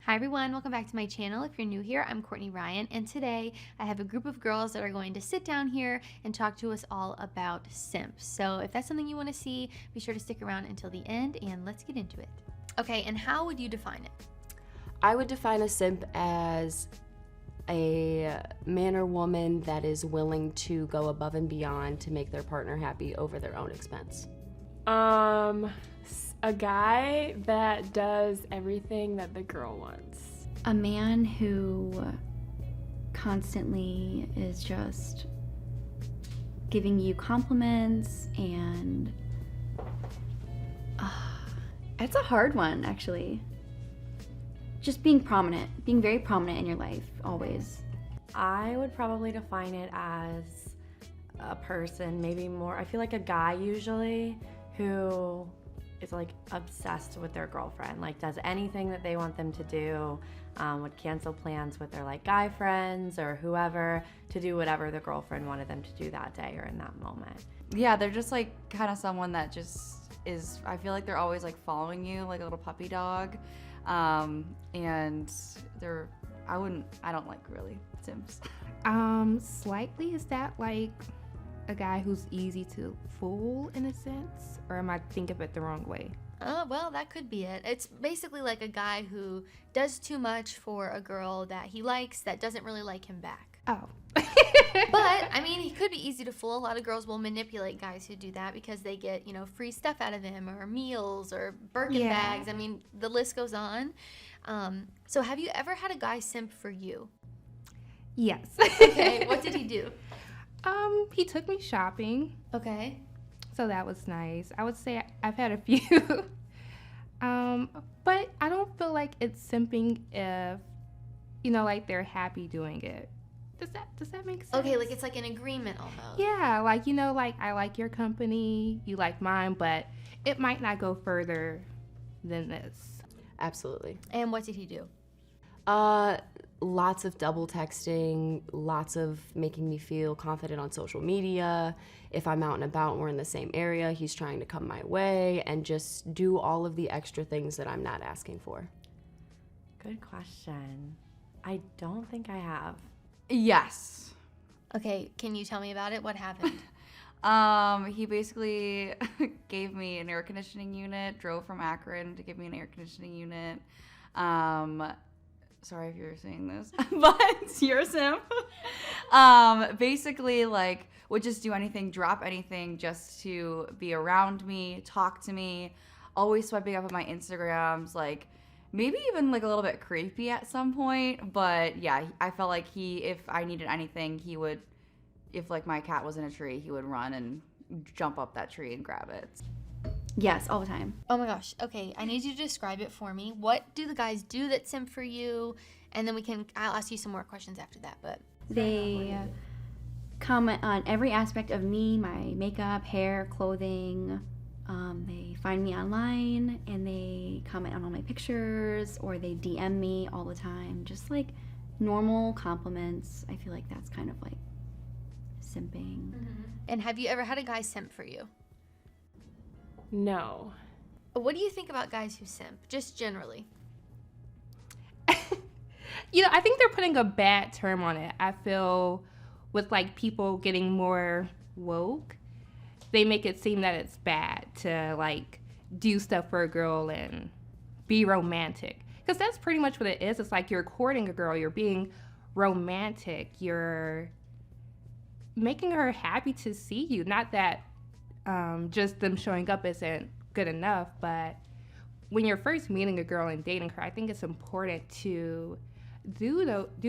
Hi everyone, welcome back to my channel. If you're new here, I'm Courtney Ryan, and today I have a group of girls that are going to sit down here and talk to us all about simps. So if that's something you want to see, be sure to stick around until the end and let's get into it. Okay, and how would you define it? I would define a simp as a man or woman that is willing to go above and beyond to make their partner happy over their own expense. A guy that does everything that the girl wants. A man who constantly is just giving you compliments and it's a hard one, actually. Just being prominent, being very prominent in your life, always. I would probably define it as a person, maybe more, I feel like a guy usually, who is like obsessed with their girlfriend, like does anything that they want them to do, would cancel plans with their like guy friends or whoever to do whatever the girlfriend wanted them to do that day or in that moment. Yeah, they're just like kind of someone that just is, I feel like they're always like following you like a little puppy dog. And I don't like really simps. Slightly, is that like a guy who's easy to fool in a sense, or am I thinking of it the wrong way? Well, that could be it. It's basically like a guy who does too much for a girl that he likes that doesn't really like him back. Oh. But, I mean, he could be easy to fool. A lot of girls will manipulate guys who do that because they get, free stuff out of him or meals or Birkin bags. I mean, the list goes on. So have you ever had a guy simp for you? Yes. Okay, what did he do? He took me shopping. Okay. So that was nice. I would say I've had a few. But I don't feel like it's simping if, like they're happy doing it. Does that make sense? Okay, like it's like an agreement almost. Yeah, like, like I like your company, you like mine, but it might not go further than this. Absolutely. And what did he do? Lots of double texting, lots of making me feel confident on social media. If I'm out and about and we're in the same area, he's trying to come my way and just do all of the extra things that I'm not asking for. Good question. I don't think I have. Yes. Okay, can you tell me about it? What happened? He basically gave me an air conditioning unit, drove from Akron to give me an air conditioning unit. Sorry if you're seeing this, but you're a simp. Basically, like, would just do anything, drop anything just to be around me, talk to me, always swiping up on my Instagrams, like, maybe even like a little bit creepy at some point, but yeah, I felt like if I needed anything, he would, if like my cat was in a tree, he would run and jump up that tree and grab it. Yes, all the time. Oh my gosh. Okay, I need you to describe it for me. What do the guys do that simp for you? And then I'll ask you some more questions after that, but. They comment on every aspect of me, my makeup, hair, clothing. They find me online and they comment on all my pictures, or they DM me all the time. Just like normal compliments. I feel like that's kind of like simping. Mm-hmm. And have you ever had a guy simp for you? No. What do you think about guys who simp, just generally? I think they're putting a bad term on it. I feel with like people getting more woke, they make it seem that it's bad to like do stuff for a girl and be romantic. Because that's pretty much what it is. It's like you're courting a girl, you're being romantic, you're making her happy to see you. Not that just them showing up isn't good enough, but when you're first meeting a girl and dating her, I think it's important to do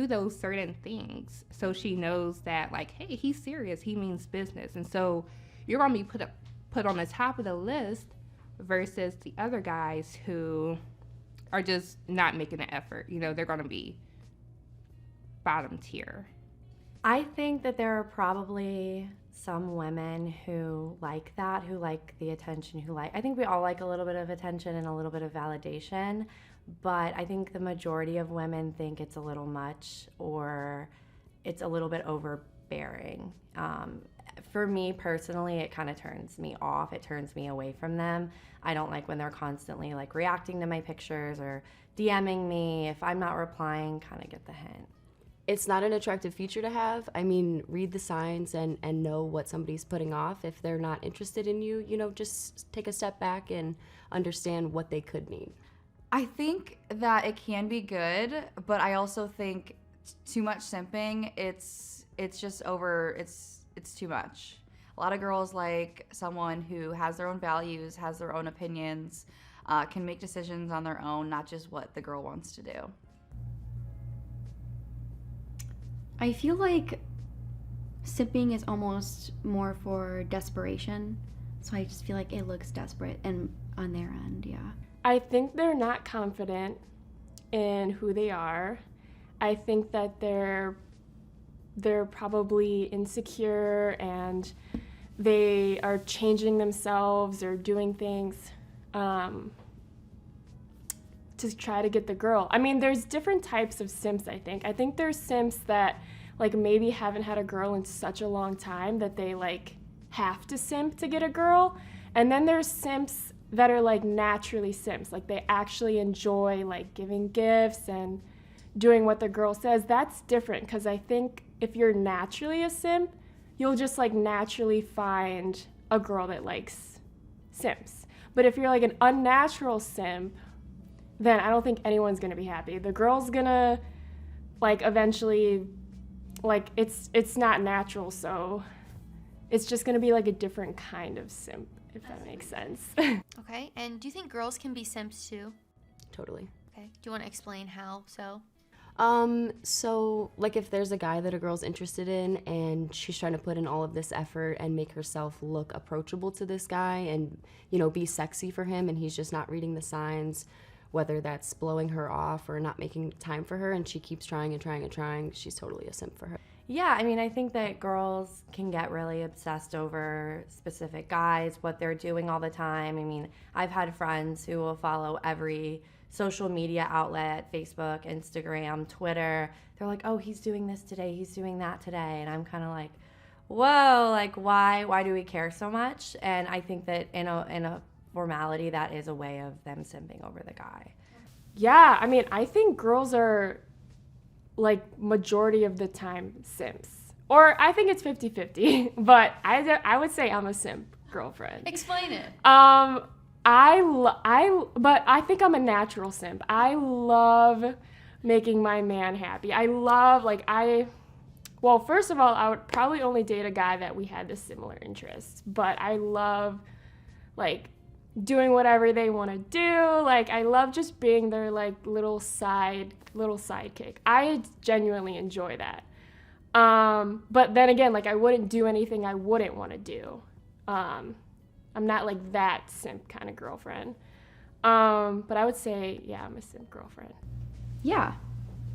those certain things so she knows that, like, hey, he's serious, he means business. And so you're going to be put on the top of the list versus the other guys who are just not making an effort. They're going to be bottom tier. I think that there are probably some women who like that, who like the attention, I think we all like a little bit of attention and a little bit of validation, but I think the majority of women think it's a little much or it's a little bit overbearing. for me personally, it kind of turns me off. It turns me away from them. I don't like when they're constantly like reacting to my pictures or DMing me. If I'm not replying, kind of get the hint. It's not an attractive feature to have. I mean, read the signs and know what somebody's putting off. If they're not interested in you, just take a step back and understand what they could need. I think that it can be good, but I also think too much simping, it's just over, it's too much. A lot of girls like someone who has their own values, has their own opinions, can make decisions on their own, not just what the girl wants to do. I feel like simping is almost more for desperation. So I just feel like it looks desperate and on their end, yeah. I think they're not confident in who they are. I think that they're probably insecure and they are changing themselves or doing things to try to get the girl. I mean, there's different types of simps, I think. I think there's simps that like maybe haven't had a girl in such a long time that they like have to simp to get a girl. And then there's simps that are like naturally simps. Like they actually enjoy like giving gifts and doing what the girl says. That's different because I think if you're naturally a simp, you'll just like naturally find a girl that likes simps. But if you're like an unnatural simp, then I don't think anyone's gonna be happy. The girl's gonna like eventually, like it's not natural, so it's just gonna be like a different kind of simp, if that makes sense. Okay, and do you think girls can be simps too? Totally. Okay, do you want to explain how so? So like if there's a guy that a girl's interested in and she's trying to put in all of this effort and make herself look approachable to this guy and, be sexy for him and he's just not reading the signs, whether that's blowing her off or not making time for her and she keeps trying and trying and trying, she's totally a simp for her. Yeah, I mean, I think that girls can get really obsessed over specific guys, what they're doing all the time. I mean, I've had friends who will follow every social media outlet, Facebook, Instagram, Twitter. They're like, oh, he's doing this today, he's doing that today. And I'm kind of like, whoa, like why do we care so much? And I think that in a formality, that is a way of them simping over the guy. Yeah, I mean, I think girls are like majority of the time simps. Or I think it's 50-50, but I would say I'm a simp girlfriend. Explain it. But I think I'm a natural simp. I love making my man happy. I love, well, first of all, I would probably only date a guy that we had the similar interests, but I love, doing whatever they want to do. I love just being their, little sidekick. I genuinely enjoy that. But then again, I wouldn't do anything I wouldn't want to do. I'm not that simp kind of girlfriend. But I would say, yeah, I'm a simp girlfriend. Yeah,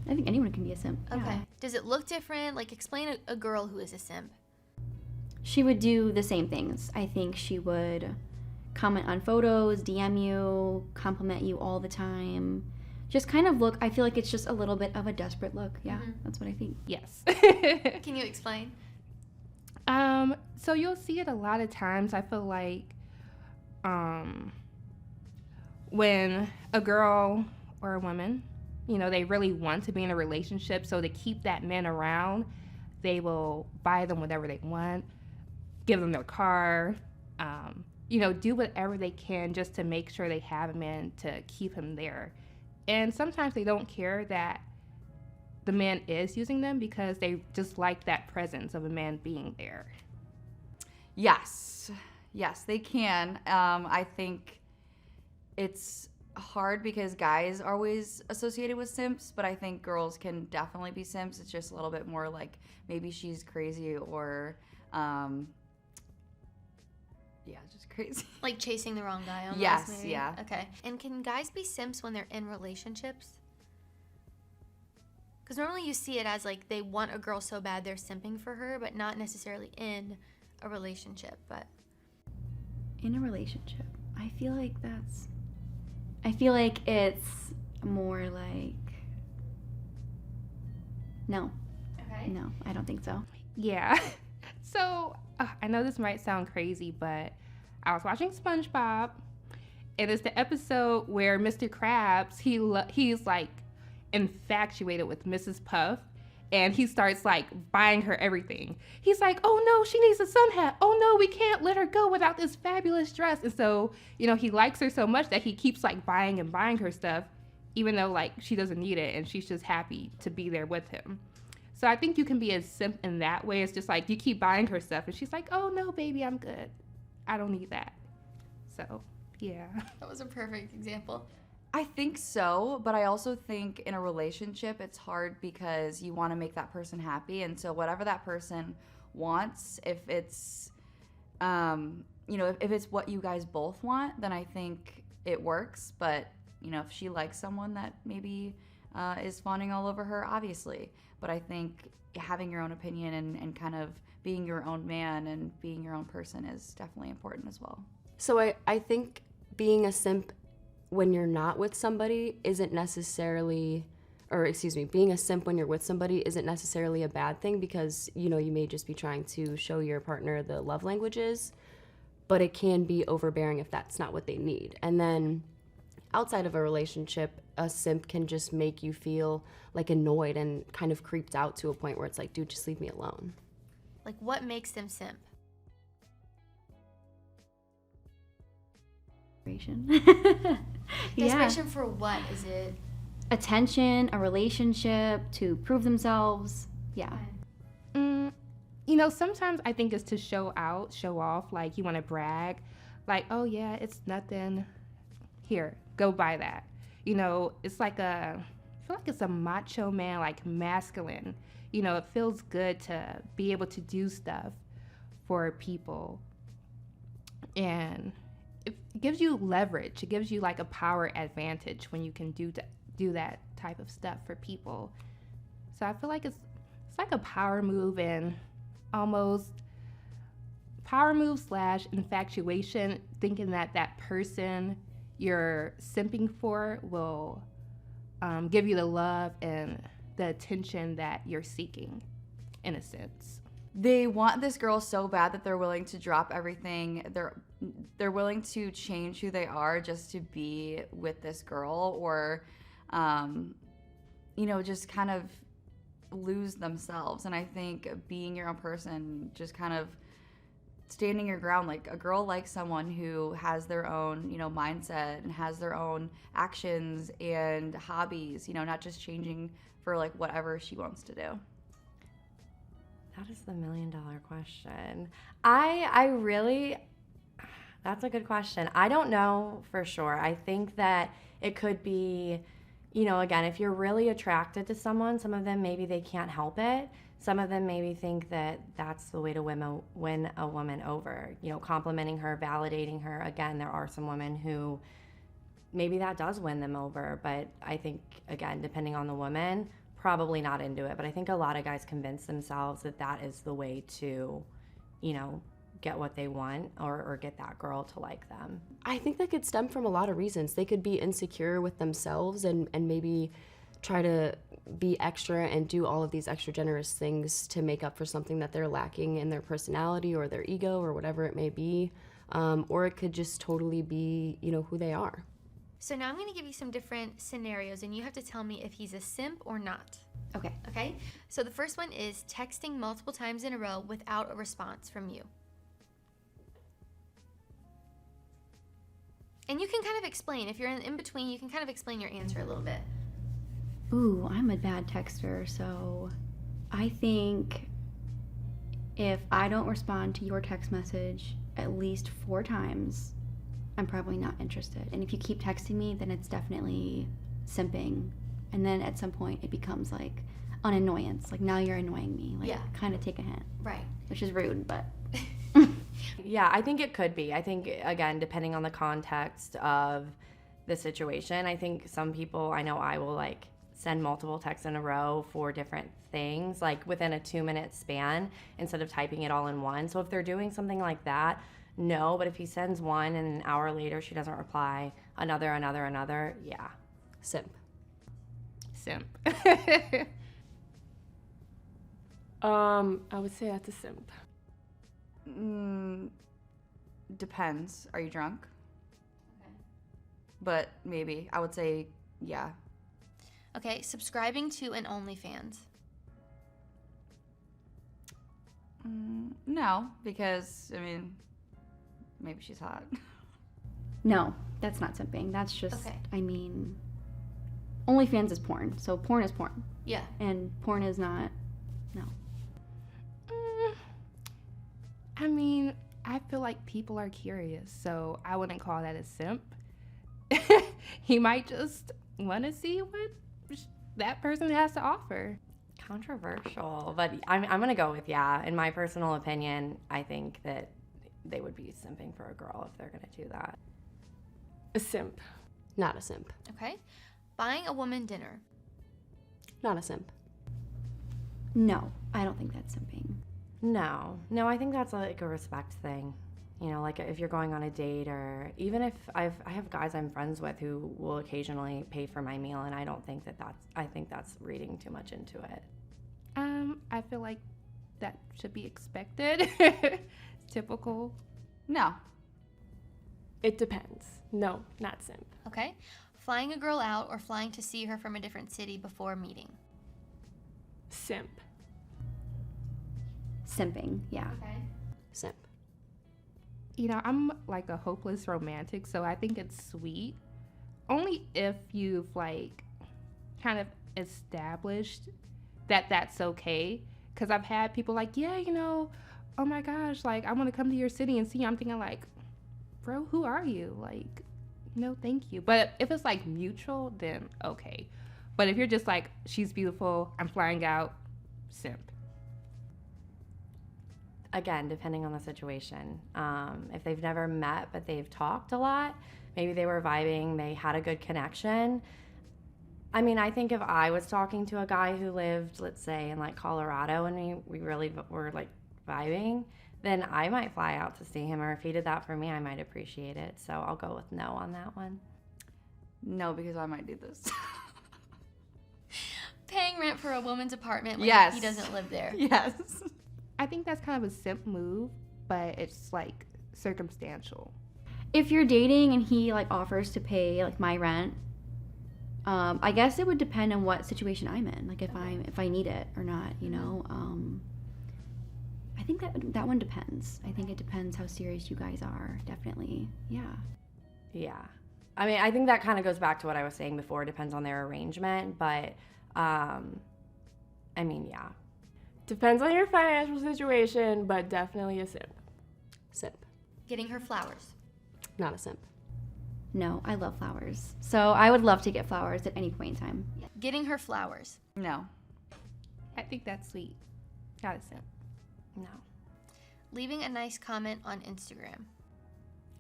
I think anyone can be a simp. Okay. Yeah. Does it look different? Explain a girl who is a simp. She would do the same things. I think she would comment on photos, DM you, compliment you all the time. Just kind of look, I feel like it's just a little bit of a desperate look. Yeah, That's what I think. Yes. Can you explain? So you'll see it a lot of times. I feel like when a girl or a woman, they really want to be in a relationship, so to keep that man around, they will buy them whatever they want, give them their car, do whatever they can just to make sure they have a man to keep him there. And sometimes they don't care that the man is using them because they just like that presence of a man being there. Yes, they can. I think it's hard because guys are always associated with simps, but I think girls can definitely be simps. It's just a little bit more maybe she's crazy or, just crazy. Chasing the wrong guy almost, Yes, maybe? yeah. Okay. And can guys be simps when they're in relationships? Because normally you see it as they want a girl so bad they're simping for her, but not necessarily in a relationship. But In a relationship, I feel like it's more no. okay. No, I don't think so. Yeah. So I know this might sound crazy, but I was watching SpongeBob, and it's the episode where Mr. Krabs, he's like infatuated with Mrs. Puff, and he starts like buying her everything. He's like, oh no, she needs a sun hat. Oh no, we can't let her go without this fabulous dress. And so, he likes her so much that he keeps like buying and buying her stuff, even though like she doesn't need it and she's just happy to be there with him. So I think you can be a simp in that way. It's just like you keep buying her stuff and she's like, oh no, baby, I'm good. I don't need that. So, yeah. That was a perfect example. I think so, but I also think in a relationship it's hard because you want to make that person happy, and so whatever that person wants, if it's if it's what you guys both want, then I think it works. But if she likes someone that maybe is fawning all over her, obviously. But I think having your own opinion and kind of being your own man and being your own person is definitely important as well. So I think being a simp when you're not with somebody isn't necessarily, being a simp when you're with somebody isn't necessarily a bad thing, because, you may just be trying to show your partner the love languages, but it can be overbearing if that's not what they need. And then outside of a relationship, a simp can just make you feel like annoyed and kind of creeped out to a point where it's like, dude, just leave me alone. Like, what makes them simp? Desperation for what? Is it attention, a relationship, to prove themselves? Yeah. Sometimes I think it's to show off, like you want to brag, like, oh yeah, it's nothing, here, go buy that. It's like I feel like it's a macho man, like masculine. It feels good to be able to do stuff for people, and it gives you leverage. It gives you like a power advantage when you can do that type of stuff for people. So I feel like it's like a power move, and almost power move / infatuation, thinking that person you're simping for will give you the love and the attention that you're seeking, in a sense. They want this girl so bad that they're willing to drop everything. They're willing to change who they are just to be with this girl, or just kind of lose themselves. And I think being your own person, just kind of standing your ground, like a girl likes someone who has their own mindset and has their own actions and hobbies, not just changing for like whatever she wants to do. That is the $1 million question. I really, that's a good question. I don't know for sure. I think that it could be, again, if you're really attracted to someone, some of them maybe they can't help it. Some of them maybe think that that's the way to win a woman over, complimenting her, validating her. Again, there are some women who maybe that does win them over, but I think, again, depending on the woman, probably not into it. But I think a lot of guys convince themselves that that is the way to, get what they want, or get that girl to like them. I think that could stem from a lot of reasons. They could be insecure with themselves and maybe try to be extra and do all of these extra generous things to make up for something that they're lacking in their personality or their ego or whatever it may be. Or it could just totally be, who they are. So now I'm going to give you some different scenarios, and you have to tell me if he's a simp or not. Okay? So the first one is texting multiple times in a row without a response from you. And you can kind of explain. If you're in between, you can kind of explain your answer a little bit. Ooh, I'm a bad texter, so I think if I don't respond to your text message at least 4 times, I'm probably not interested. And if you keep texting me, then it's definitely simping. And then at some point it becomes like an annoyance. Like, now you're annoying me. Like, kind of take a hint. Right. Which is rude, but... Yeah, I think it could be. I think, again, depending on the context of the situation, I think some people, I know I will like send multiple texts in a row for different things, like within a 2-minute span, instead of typing it all in one. So if they're doing something like that, no. But if he sends one and an hour later she doesn't reply, another, yeah. Simp. I would say that's a simp. Depends. Are you drunk? Okay. But maybe. I would say, yeah. Okay, subscribing to an OnlyFans. No, because, I mean, maybe she's hot. No, that's not simping. That's just, Okay. I mean, OnlyFans is porn. So porn is porn. Yeah. And porn is not, no. I mean, I feel like people are curious, so I wouldn't call that a simp. He might just want to see what that person has to offer. Controversial, but I'm going to go with yeah. In my personal opinion, I think that they would be simping for a girl if they're going to do that. A simp. Not a simp. Okay. Buying a woman dinner. Not a simp. No, I don't think that's simping. No, I think that's like a respect thing. You know, like if you're going on a date, or even if I have guys I'm friends with who will occasionally pay for my meal, and I don't think I think that's reading too much into it. I feel like that should be expected. It's typical. No. It depends. No, not simp. Okay. Flying a girl out or flying to see her from a different city before meeting. Simp. Simping, yeah. Okay. Simp. You know, I'm like a hopeless romantic, so I think it's sweet. Only if you've like kind of established that that's okay. Because I've had people like, yeah, you know, oh my gosh, like I want to come to your city and see you. I'm thinking like, bro, who are you? Like, no, thank you. But if it's like mutual, then okay. But if you're just like, she's beautiful, I'm flying out, simp. Again, depending on the situation. If they've never met but they've talked a lot, maybe they were vibing, they had a good connection. I mean, I think if I was talking to a guy who lived, let's say, in like Colorado, and we really were like vibing, then I might fly out to see him. Or if he did that for me, I might appreciate it. So I'll go with no on that one. No, because I might do this. Paying rent for a woman's apartment when Yes. he doesn't live there. Yes. I think that's kind of a simp move, but it's like circumstantial. If you're dating and he like offers to pay like my rent, I guess it would depend on what situation I'm in, like if I need it or not, you know. I think that one depends. I think it depends how serious you guys are. Definitely, yeah. Yeah. I mean, I think that kind of goes back to what I was saying before. It depends on their arrangement, but I mean, yeah. Depends on your financial situation, but definitely a simp. Simp. Getting her flowers. Not a simp. No, I love flowers, so I would love to get flowers at any point in time. Getting her flowers. No. I think that's sweet. Not a simp. No. Leaving a nice comment on Instagram.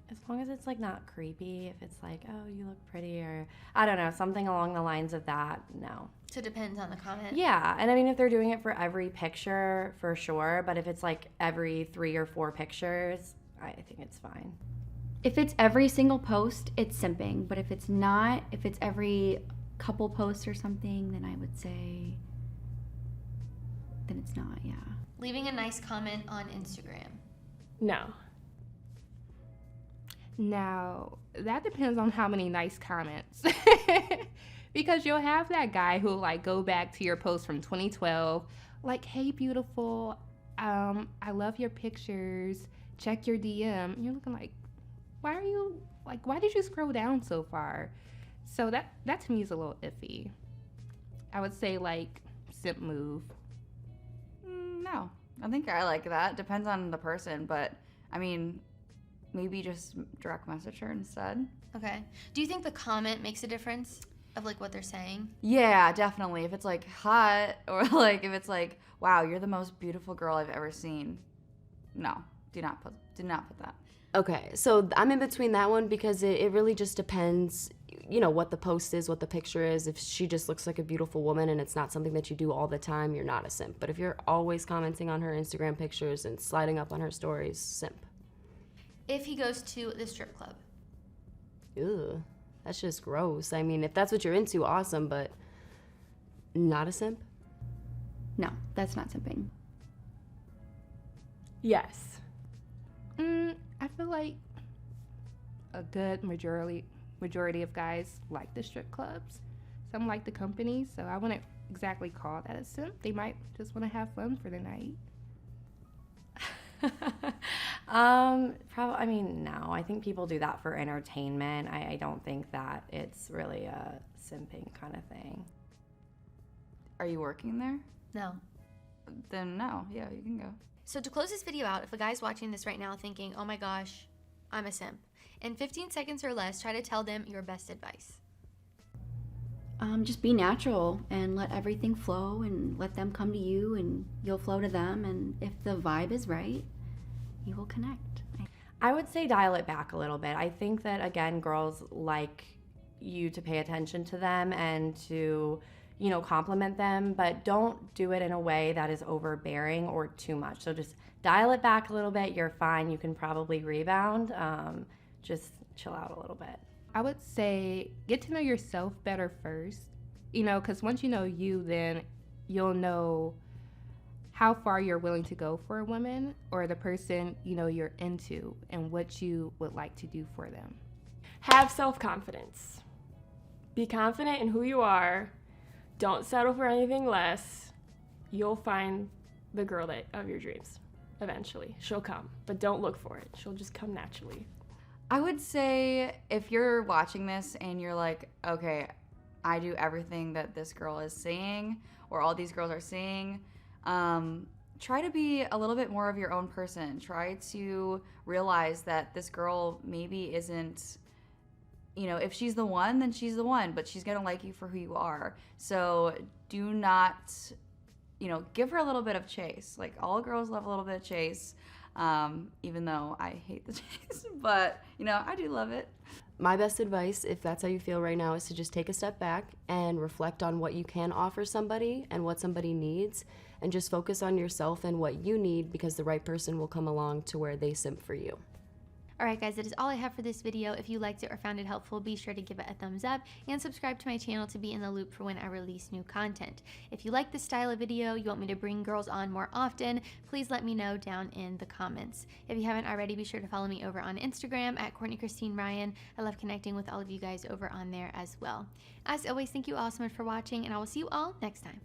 As long as it's like not creepy, if it's like, oh, you look pretty, or I don't know, something along the lines of that, no. So it depends on the comment. Yeah, and I mean, if they're doing it for every picture, for sure, but if it's like every 3 or 4 pictures, I think it's fine. If it's every single post, it's simping. But if it's not, if it's every couple posts or something, then I would say, then it's not, yeah. Leaving a nice comment on Instagram. No. Now, that depends on how many nice comments. Because you'll have that guy who'll like go back to your post from 2012, like, hey, beautiful, I love your pictures, check your DM. And you're looking like, why did you scroll down so far? So that to me is a little iffy. I would say like simp move. No. I think I like that. Depends on the person, but I mean, maybe just direct message her instead. Okay. Do you think the comment makes a difference of like what they're saying? Yeah, definitely. If it's like hot, or like if it's like, wow, you're the most beautiful girl I've ever seen. No, do not put that. Okay, so I'm in between that one because it really just depends, you know, what the post is, what the picture is. If she just looks like a beautiful woman and it's not something that you do all the time, you're not a simp. But if you're always commenting on her Instagram pictures and sliding up on her stories, simp. If he goes to the strip club. Ew, that's just gross. I mean, if that's what you're into, awesome, but not a simp? No, that's not simping. Yes. I feel like a good majority of guys like the strip clubs. Some like the company, so I wouldn't exactly call that a simp. They might just want to have fun for the night. Probably. I mean, no. I think people do that for entertainment. I don't think that it's really a simping kind of thing. Are you working there? No. Then no. Yeah, you can go. So to close this video out, if a guy's watching this right now thinking, oh my gosh, I'm a simp, in 15 seconds or less, try to tell them your best advice. Just be natural and let everything flow and let them come to you and you'll flow to them. And if the vibe is right, you will connect. I would say dial it back a little bit. I think that, again, girls like you to pay attention to them and to, you know, compliment them, but don't do it in a way that is overbearing or too much. So just dial it back a little bit. You're fine. You can probably rebound. Just chill out a little bit. I would say get to know yourself better first, you know, because once you know you, then you'll know how far you're willing to go for a woman or the person, you know, you're into and what you would like to do for them. Have self-confidence. Be confident in who you are. Don't settle for anything less. You'll find the girl of your dreams eventually. She'll come, but don't look for it. She'll just come naturally. I would say if you're watching this and you're like, okay, I do everything that this girl is saying or all these girls are saying, try to be a little bit more of your own person. Try to realize that this girl maybe isn't, you know, if she's the one, then she's the one, but she's going to like you for who you are. So do not, you know, give her a little bit of chase. Like, all girls love a little bit of chase. Even though I hate the chase, but you know, I do love it. My best advice, if that's how you feel right now, is to just take a step back and reflect on what you can offer somebody and what somebody needs, and just focus on yourself and what you need, because the right person will come along to where they simp for you. Alright guys, that is all I have for this video. If you liked it or found it helpful, be sure to give it a thumbs up and subscribe to my channel to be in the loop for when I release new content. If you like this style of video, you want me to bring girls on more often, please let me know down in the comments. If you haven't already, be sure to follow me over on Instagram at Courtney Christine Ryan. I love connecting with all of you guys over on there as well. As always, thank you all so much for watching, and I will see you all next time.